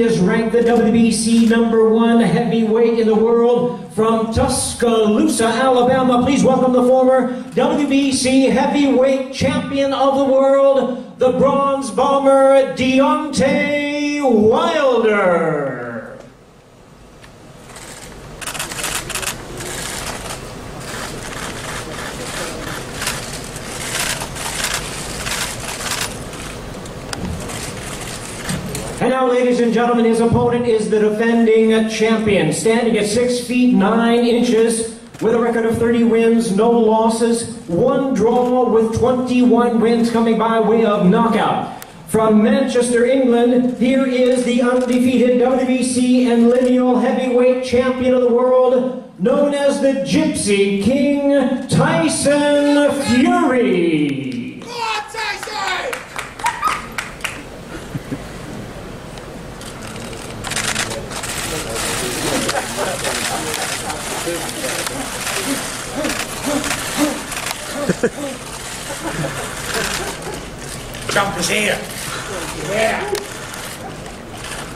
He is ranked the WBC #1 heavyweight in the world from Tuscaloosa, Alabama. Please welcome the former WBC heavyweight champion of the world, the bronze bomber, Deontay Wilder. And now, ladies and gentlemen, his opponent is the defending champion, standing at 6 feet 9 inches with a record of 30 wins, no losses, 1 draw with 21 wins coming by way of knockout. From Manchester, England, here is the undefeated WBC and lineal heavyweight champion of the world, known as the Gypsy King, Tyson Fury. Jumpers here. Yeah.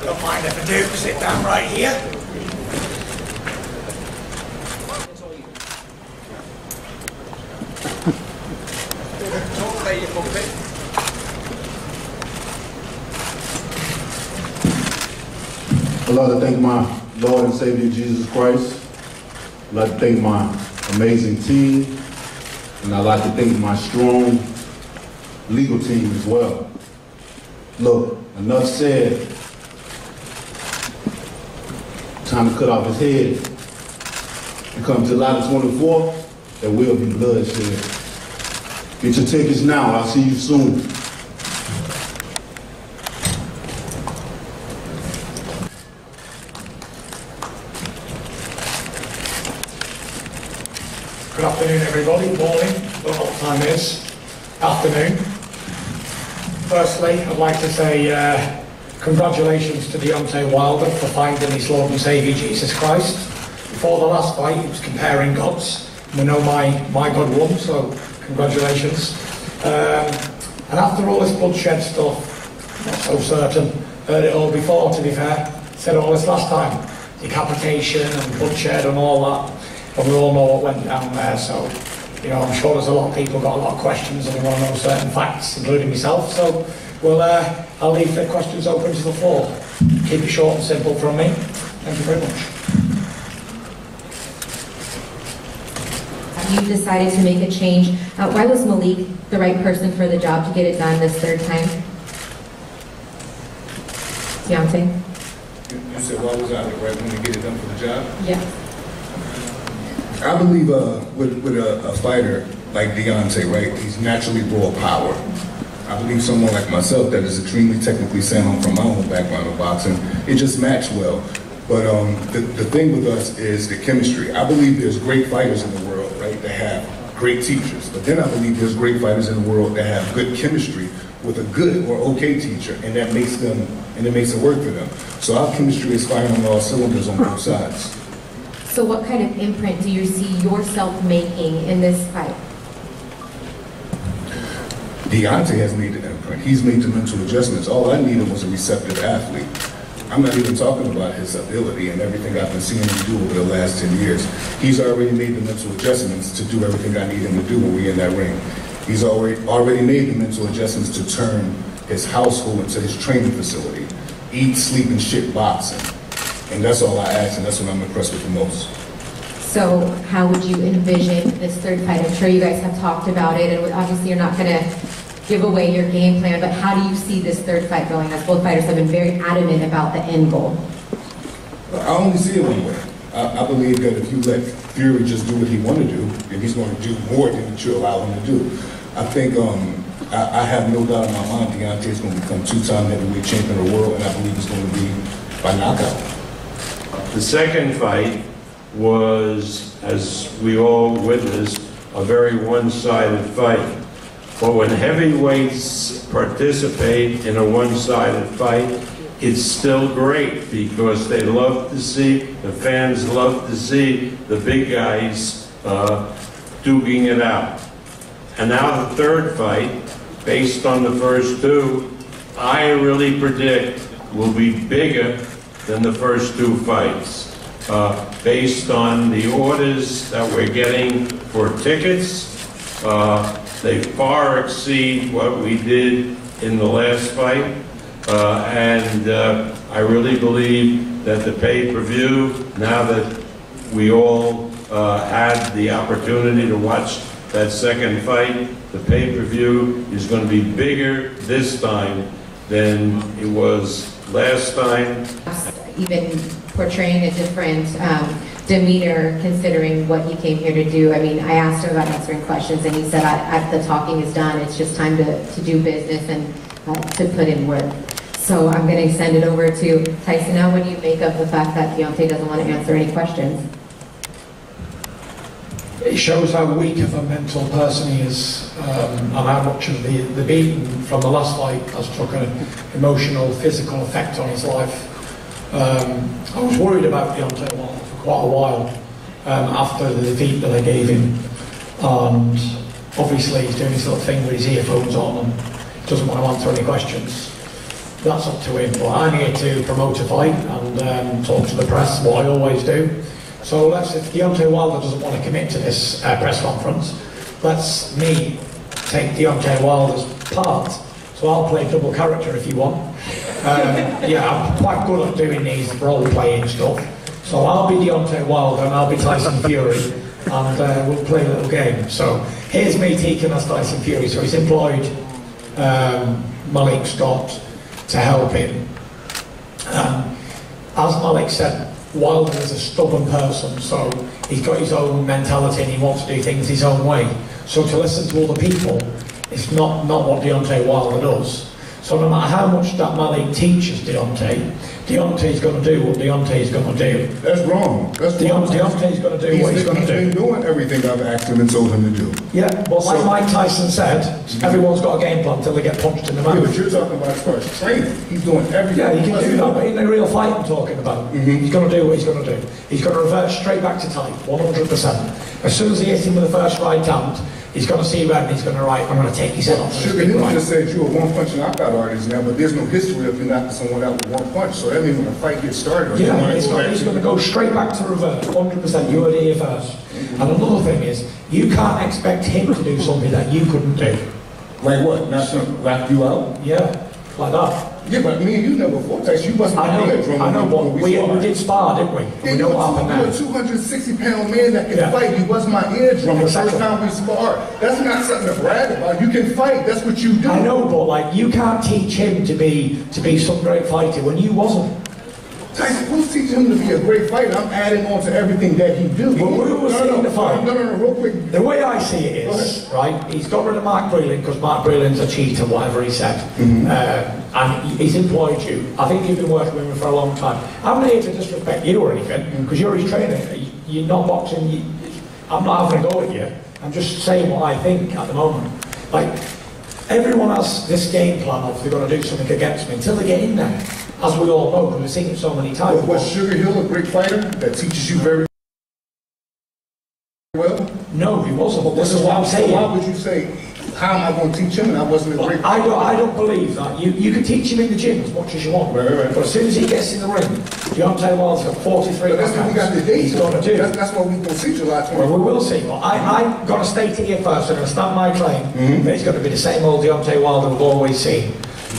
Don't mind if I do. Sit down right here. I'd like to thank my Lord and Savior Jesus Christ. I'd like to thank my amazing team. And I'd like to thank my strong legal team as well. Look, enough said. Time to cut off his head. And come July the 24th, there will be bloodshed. Get your tickets now. I'll see you soon. Good afternoon, everybody. Morning. Don't know what time it is. Afternoon. Firstly, I'd like to say congratulations to Deontay Wilder for finding his Lord and Saviour Jesus Christ. Before the last fight, he was comparing gods. We know my God won, so congratulations. And after all this bloodshed stuff, not so certain. Heard it all before, to be fair. Said all this last time. Decapitation and bloodshed and all that. But we all know what went down there, so, you know, I'm sure there's a lot of people got a lot of questions and they want to know certain facts, including myself, so I'll leave the questions open to the floor. Keep it short and simple from me. Thank you very much. You decided to make a change. Why was Malik the right person for the job to get it done this 3rd time? Deontay? You said why was I the right one to get it done for the job? Yes. I believe with a fighter like Deontay, right, he's naturally raw power. I believe someone like myself that is extremely technically sound from my own background of boxing, it just matched well. But the thing with us is the chemistry. I believe there's great fighters in the world, right, that have great teachers. But then I believe there's great fighters in the world that have good chemistry with a good or okay teacher, and that makes it work for them. So our chemistry is firing on all cylinders on both sides. So what kind of imprint do you see yourself making in this fight? Deontay has made the imprint. He's made the mental adjustments. All I needed was a receptive athlete. I'm not even talking about his ability and everything I've been seeing him do over the last 10 years. He's already made the mental adjustments to do everything I need him to do when we're in that ring. He's already made the mental adjustments to turn his household into his training facility. Eat, sleep, and shit boxing. And that's all I ask, and that's what I'm impressed with the most. So how would you envision this 3rd fight? I'm sure you guys have talked about it, and obviously you're not going to give away your game plan, but how do you see this 3rd fight going, as both fighters have been very adamant about the end goal? I only see it one way. I believe that if you let Fury just do what he wants to do, then he's going to do more than what you allow him to do. I think I have no doubt in my mind Deontay is going to become 2-time heavyweight champion of the world, and I believe it's going to be by knockout. The 2nd fight was, as we all witnessed, a very one-sided fight. But when heavyweights participate in a one-sided fight, it's still great because they love to see, the fans love to see the big guys duking it out. And now the 3rd fight, based on the first 2, I really predict will be bigger than the first two fights. Based on the orders that we're getting for tickets, they far exceed what we did in the last fight. And I really believe that the pay-per-view, now that we all had the opportunity to watch that second fight, the pay-per-view is going to be bigger this time than it was last time. Even portraying a different demeanor considering what he came here to do. I mean, I asked him about answering questions and he said, the talking is done. It's just time to do business and to put in work. So I'm going to send it over to Tyson. Now, what do you make of the fact that Deontay doesn't want to answer any questions? It shows how weak of a mental person he is, and how much of the beating from the last fight has took an emotional, physical effect on his life. I was worried about Deontay Wilder for quite a while after the defeat that I gave him, and obviously he's doing this little thing with his earphones on and doesn't want to answer any questions. That's up to him, but I'm here to promote a fight and talk to the press, what I always do. So if Deontay Wilder doesn't want to commit to this press conference, let's me take Deontay Wilder's part. So I'll play double character if you want. Yeah, I'm quite good at doing these role-playing stuff. So I'll be Deontay Wilder and I'll be Tyson Fury, and we'll play a little game. So here's me taking as Tyson Fury. So he's employed Malik Scott to help him. As Malik said, Wilder is a stubborn person, so he's got his own mentality and he wants to do things his own way. So to listen to other people, it's not what Deontay Wilder does. So no matter how much that Malik teaches Deontay's going to do what Deontay's going to do. That's wrong. That's wrong. Deontay's going to do what he's going to do. He's been doing everything I've asked him and told him to do. Yeah, well, like Mike Tyson said, everyone's got a game plan until they get punched in the mouth. Yeah, but you're talking about as far as training. He's doing everything. Yeah, he can do that, but in the real fight I'm talking about, he's going to do what he's going to do. He's going to revert straight back to type, 100%. As soon as he hits him with the first right hand, he's going to see red and he's going to I'm going to take his head off. Sugar Hill just said you're a one-punch knockout artist now, but there's no history of you knocking someone out with one punch, so that means when the fight gets started... Yeah, he's going to go straight back to revert, 100%. You heard it here first. And another thing is, you can't expect him to do something that you couldn't do. Like what? Knock you out? Yeah, like that. Yeah, but me and you never fought, Tyson. You must I know, but we did spar, didn't we? Yeah, we know what happened now. You're a 260-pound man that can fight. You bust my eardrum the first time we sparred. That's not something to brag about. You can fight. That's what you do. I know, but like you can't teach him to be some great fighter when you wasn't. Tyson, who's teaching him to be a great fighter? I'm adding on to everything that he do. Well, who was seeing the fight? No, real quick. The way I see it is, right, he's got rid of Mark Breland because Mark Breland's a cheater, whatever he said. And he's employed you. I think you've been working with him for a long time. I'm not here to disrespect you or anything, because you're his trainer. You're not boxing. I'm not having a go at you. I'm just saying what I think at the moment. Like, everyone has this game plan of they're going to do something against me until they get in there. As we all know, because we've seen it so many times. Was Sugar Hill a great fighter that teaches you very well? No, he wasn't. But this is what I'm saying. So why would you say, how am I going to teach him and I wasn't a great fighter? I don't believe that. You can teach him in the gym as much as you want. Right. But as soon as he gets in the ring, Deontay Wilder's got 43 but that's what we got today. He's going to do. That's what we're going to see July 24th. Well, we will see. But I'm going to state it here first. I'm going to stand my claim that it's going to be the same old Deontay Wilder we've always seen.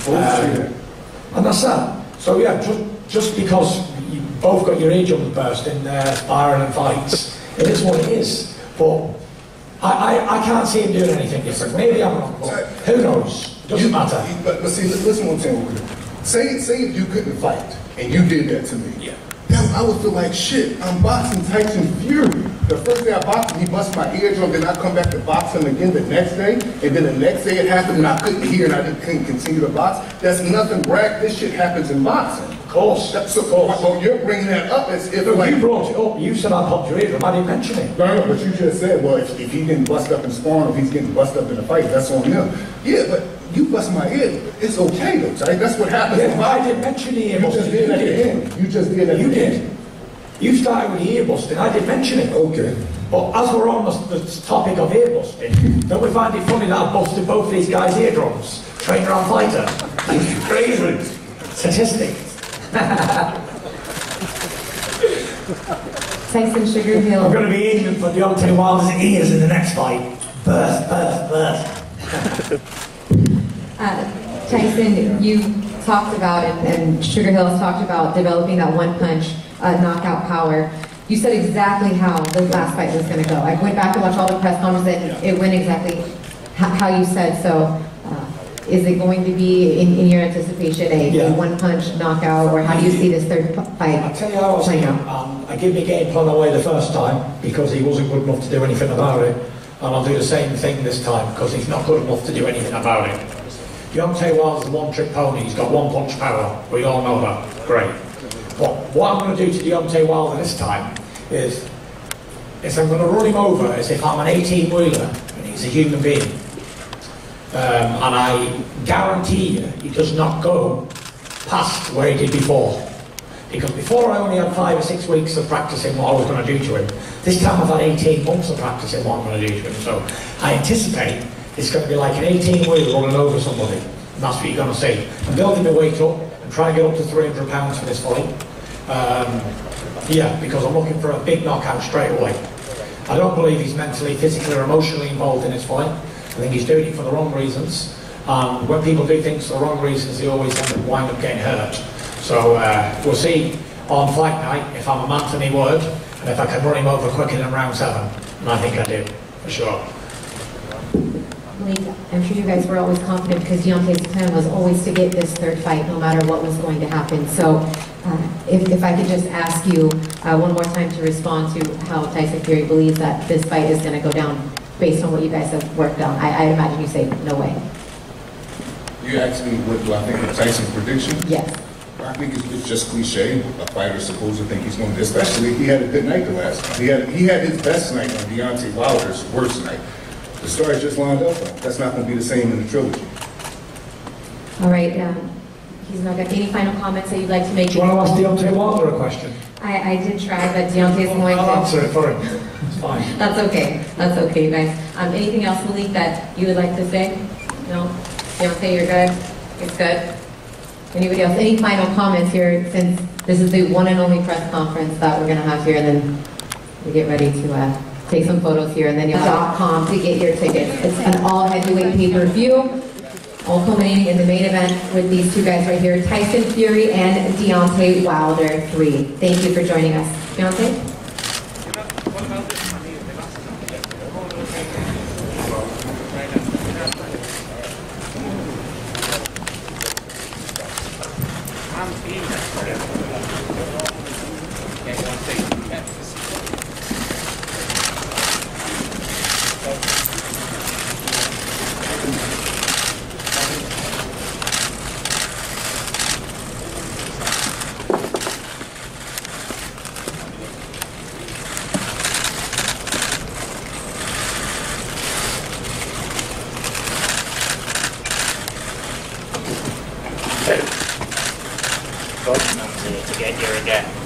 And that's that. So yeah, just because you both got your eardrums burst in sparring and fights, it is what it is. But I can't see him doing anything different. Maybe I'm wrong, but who knows? It doesn't matter. But see, listen what I'm saying. Say if you couldn't fight and you did that to me. Yeah. Then I would feel like shit. I'm boxing Tyson Fury. The first day I boxed him, he bust my eardrum. Then I come back to box him again the next day, and then the next day it happened, and I couldn't hear, and I couldn't continue to box. That's nothing brag. This shit happens in boxing. Of course. So you're bringing that up as if Look, like you brought it up. You said I popped your eardrum. I didn't mention it. No, but you just said, well, if he didn't bust up in sparring, if he's getting bust up in a fight, that's on him. Yeah, but you bust my ear. It's okay though, right? That's what happens. Yeah, I didn't mention the ear busting. You just did at the end. You just did at the end. You did. You started with the ear busting. I didn't mention it. Okay. But as we're on the topic of ear busting, don't we find it funny that I busted both these guys' eardrums? Trainer and fighter. Crazy. Statistics. Tyson Sugar Hill. I'm going to be aiming for Deontay Wilder's ears in the next fight. Burst, burst, burst. Tyson, you talked about, and Sugar Hill has talked about developing that one punch knockout power. You said exactly how the last fight was going to go. I went back and watched all the press conferences, and it went exactly how you said. So, is it going to be, in your anticipation, a one punch knockout, or how do you see this third fight? I'll tell you how I was thinking. I gave my game plan away the first time because he wasn't good enough to do anything about it. And I'll do the same thing this time because he's not good enough to do anything about it. Deontay Wilder's a one-trick pony. He's got one punch power. We all know that. Great. But what I'm going to do to Deontay Wilder this time is I'm going to run him over as if I'm an 18-wheeler and he's a human being. And I guarantee you he does not go past where he did before. Because before I only had 5 or 6 weeks of practicing what I was going to do to him. This time I've had 18 months of practicing what I'm going to do to him. So I anticipate it's going to be like an 18-wheeler running over somebody. And that's what you're going to see. I'm building my weight up and trying to get up to 300 pounds for this fight. Yeah, because I'm looking for a big knockout straight away. I don't believe he's mentally, physically or emotionally involved in this fight. I think he's doing it for the wrong reasons. When people do things for the wrong reasons, they always wind up getting hurt. So we'll see on fight night if I'm a man to my word and if I can run him over quicker than round 7. And I think I do, for sure. Malik, I'm sure you guys were always confident because Deontay's plan was always to get this third fight no matter what was going to happen. So if I could just ask you one more time to respond to how Tyson Fury believes that this fight is going to go down based on what you guys have worked on. I imagine you say no way. You asked me what do I think of Tyson's prediction? Yes. I think it's just cliche. A fighter's supposed to think he's going to, especially he had a good night the last time. He had his best night on Deontay Wilder's worst night. The story just lined up. That's not going to be the same in the trilogy. All right. He's not got any final comments that you'd like to make. Do you want to ask Deontay Wilder a question? I did try, but Deontay's going to... I'll answer it for him. It's fine. That's okay. That's okay, you guys. Anything else, Malik, that you would like to say? No? Deontay, you're good? It's good? Anybody else? Any final comments here, since this is the one and only press conference that we're going to have here, and then we get ready to take some photos here, and then you'll .com to get your tickets. It's an all heavyweight pay-per-view, all culminating in the main event with these two guys right here, Tyson Fury and Deontay Wilder 3. Thank you for joining us. Deontay? To get here again.